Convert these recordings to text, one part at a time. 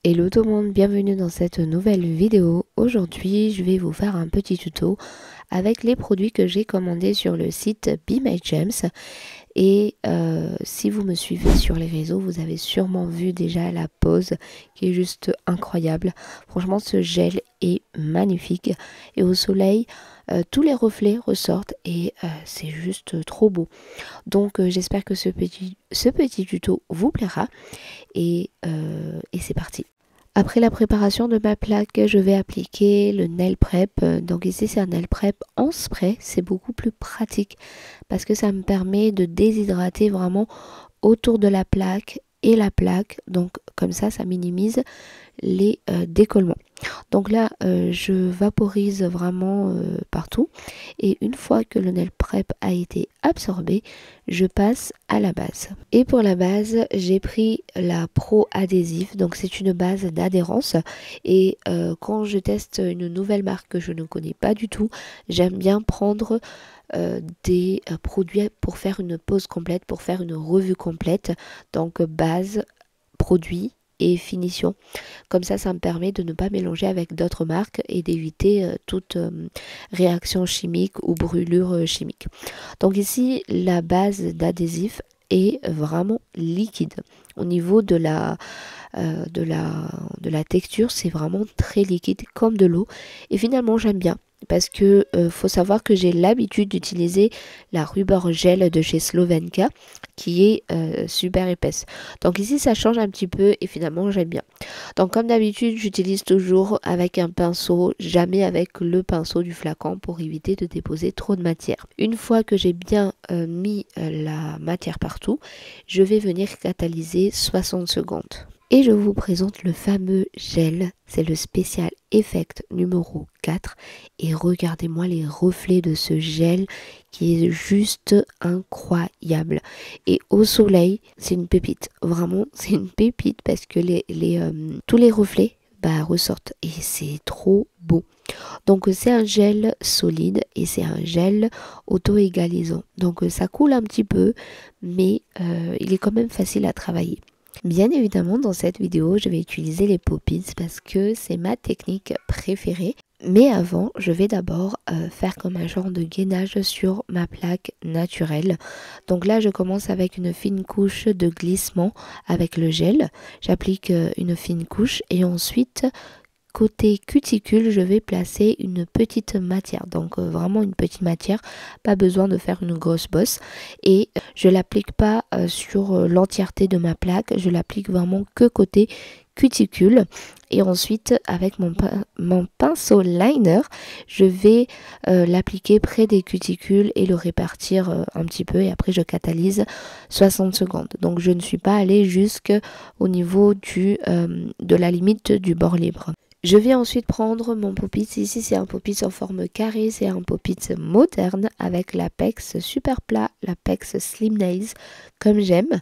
Hello tout le monde, bienvenue dans cette nouvelle vidéo. Aujourd'hui, je vais vous faire un petit tuto avec les produits que j'ai commandés sur le site Be My Gems. Et si vous me suivez sur les réseaux, vous avez sûrement vu déjà la pose qui est juste incroyable. Franchement, ce gel est magnifique et au soleil, tous les reflets ressortent et c'est juste trop beau. Donc j'espère que ce petit tuto vous plaira et c'est parti. Après la préparation de ma plaque, je vais appliquer le nail prep. Donc ici c'est un nail prep en spray, c'est beaucoup plus pratique parce que ça me permet de déshydrater vraiment autour de la plaque et la plaque. Donc comme ça minimise les décollements. Donc là je vaporise vraiment partout et une fois que le nail prep a été absorbé, je passe à la base. Et pour la base, j'ai pris la Pro Adhésif, donc c'est une base d'adhérence et quand je teste une nouvelle marque que je ne connais pas du tout, j'aime bien prendre des produits pour faire une pause complète, pour faire une revue complète. Donc base, produit et finition. Comme ça me permet de ne pas mélanger avec d'autres marques et d'éviter toute réaction chimique ou brûlure chimique. Donc ici, la base d'adhésif est vraiment liquide. Au niveau de la texture, c'est vraiment très liquide comme de l'eau. Et finalement, j'aime bien. Parce que faut savoir que j'ai l'habitude d'utiliser la Rubber Gel de chez Slovenka qui est super épaisse. Donc ici ça change un petit peu et finalement j'aime bien. Donc comme d'habitude j'utilise toujours avec un pinceau, jamais avec le pinceau du flacon pour éviter de déposer trop de matière. Une fois que j'ai bien mis la matière partout, je vais venir catalyser 60 secondes. Et je vous présente le fameux gel, c'est le Special Effect numéro 4. Et regardez-moi les reflets de ce gel qui est juste incroyable. Et au soleil, c'est une pépite. Vraiment, c'est une pépite parce que tous les reflets ressortent et c'est trop beau. Donc c'est un gel solide et c'est un gel auto-égalisant. Donc ça coule un petit peu, mais il est quand même facile à travailler. Bien évidemment, dans cette vidéo, je vais utiliser les pop-its parce que c'est ma technique préférée. Mais avant, je vais d'abord faire comme un genre de gainage sur ma plaque naturelle. Donc là, je commence avec une fine couche de glissement avec le gel. J'applique une fine couche et ensuite, côté cuticule, je vais placer une petite matière. Donc vraiment une petite matière, pas besoin de faire une grosse bosse. Et je l'applique pas sur l'entièreté de ma plaque, je l'applique vraiment que côté cuticule. Et ensuite, avec mon pinceau liner, je vais l'appliquer près des cuticules et le répartir un petit peu. Et après, je catalyse 60 secondes. Donc, je ne suis pas allée jusqu'au niveau de la limite du bord libre. Je vais ensuite prendre mon pop-it. Ici, c'est un pop-it en forme carrée. C'est un pop-it moderne avec l'apex super plat, l'apex slim nails comme j'aime.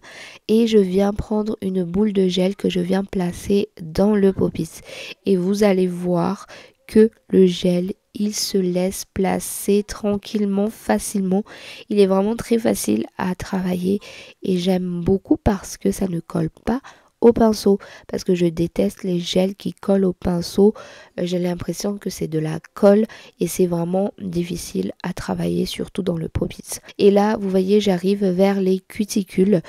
Et je viens prendre une boule de gel que je viens placer dans le pop-it. Et vous allez voir que le gel, il se laisse placer tranquillement, facilement. Il est vraiment très facile à travailler et j'aime beaucoup parce que ça ne colle pas au pinceau, parce que je déteste les gels qui collent au pinceau. J'ai l'impression que c'est de la colle et c'est vraiment difficile à travailler, surtout dans le pop-it. Et là, vous voyez, j'arrive vers les cuticules.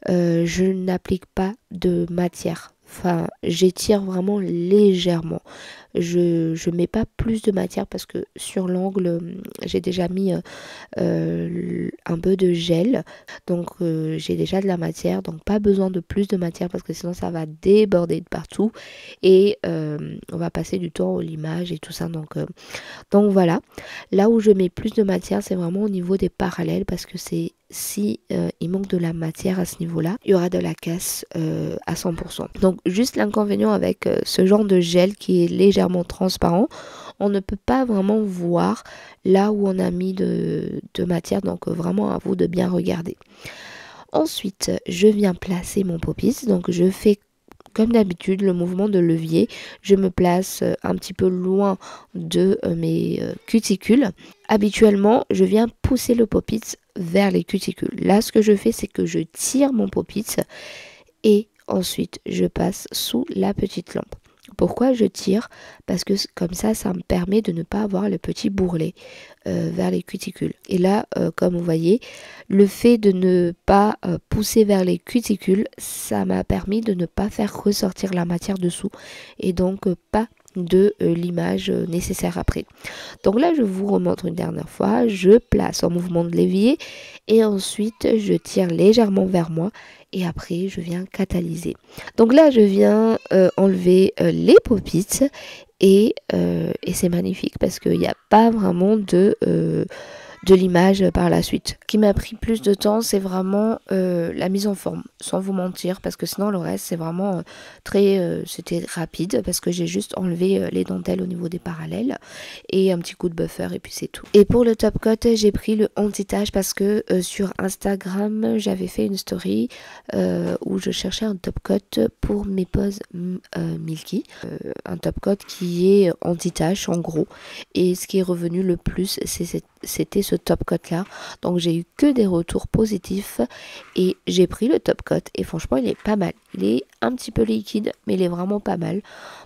Je n'applique pas de matière. Enfin, j'étire vraiment légèrement. Je mets pas plus de matière parce que sur l'angle, j'ai déjà mis un peu de gel. Donc, j'ai déjà de la matière. Donc, pas besoin de plus de matière parce que sinon, ça va déborder de partout. Et on va passer du temps au limage et tout ça. Donc voilà. Là où je mets plus de matière, c'est vraiment au niveau des parallèles parce que c'est si il manque de la matière à ce niveau-là, il y aura de la casse à 100%. Donc juste l'inconvénient avec ce genre de gel qui est légèrement transparent, on ne peut pas vraiment voir là où on a mis de matière. Donc vraiment à vous de bien regarder. Ensuite, je viens placer mon pop-it. Donc je fais comme d'habitude le mouvement de levier. Je me place un petit peu loin de mes cuticules. Habituellement, je viens pousser le pop-it vers les cuticules. Là, ce que je fais, c'est que je tire mon pop-it et ensuite je passe sous la petite lampe. Pourquoi je tire? Parce que comme ça me permet de ne pas avoir le petit bourrelet vers les cuticules. Et là, comme vous voyez, le fait de ne pas pousser vers les cuticules, ça m'a permis de ne pas faire ressortir la matière dessous et donc pas de l'image nécessaire après. Donc là, je vous remontre une dernière fois, je place en mouvement de l'évier et ensuite je tire légèrement vers moi et après je viens catalyser. Donc là, je viens enlever les pop-its et c'est magnifique parce qu'il n'y a pas vraiment de l'image par la suite. Ce qui m'a pris plus de temps, c'est vraiment la mise en forme, sans vous mentir, parce que sinon le reste c'est vraiment c'était rapide parce que j'ai juste enlevé les dentelles au niveau des parallèles et un petit coup de buffer et puis c'est tout. Et pour le top coat, j'ai pris le anti-tache parce que sur Instagram j'avais fait une story où je cherchais un top coat pour mes poses Milky, un top coat qui est anti-tache en gros, et ce qui est revenu le plus c'était ce top coat là, donc j'ai eu que des retours positifs et j'ai pris le top coat et franchement il est pas mal, il est un petit peu liquide mais il est vraiment pas mal,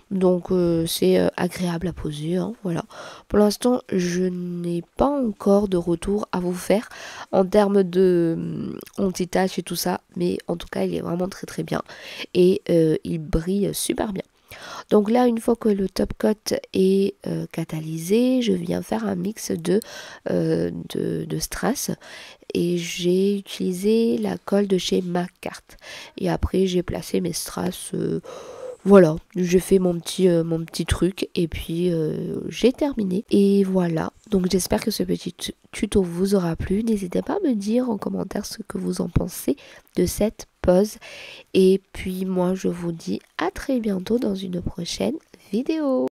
donc c'est agréable à poser, hein, voilà. Pour l'instant je n'ai pas encore de retour à vous faire en termes de anti-tache et tout ça, mais en tout cas il est vraiment très très bien et il brille super bien. Donc là, une fois que le top coat est catalysé, je viens faire un mix de strass et j'ai utilisé la colle de chez McCart. Et après, j'ai placé mes strass. Voilà, j'ai fait mon petit truc et puis j'ai terminé. Et voilà, donc j'espère que ce petit tuto vous aura plu. N'hésitez pas à me dire en commentaire ce que vous en pensez de cette pose. Et puis moi, je vous dis à très bientôt dans une prochaine vidéo.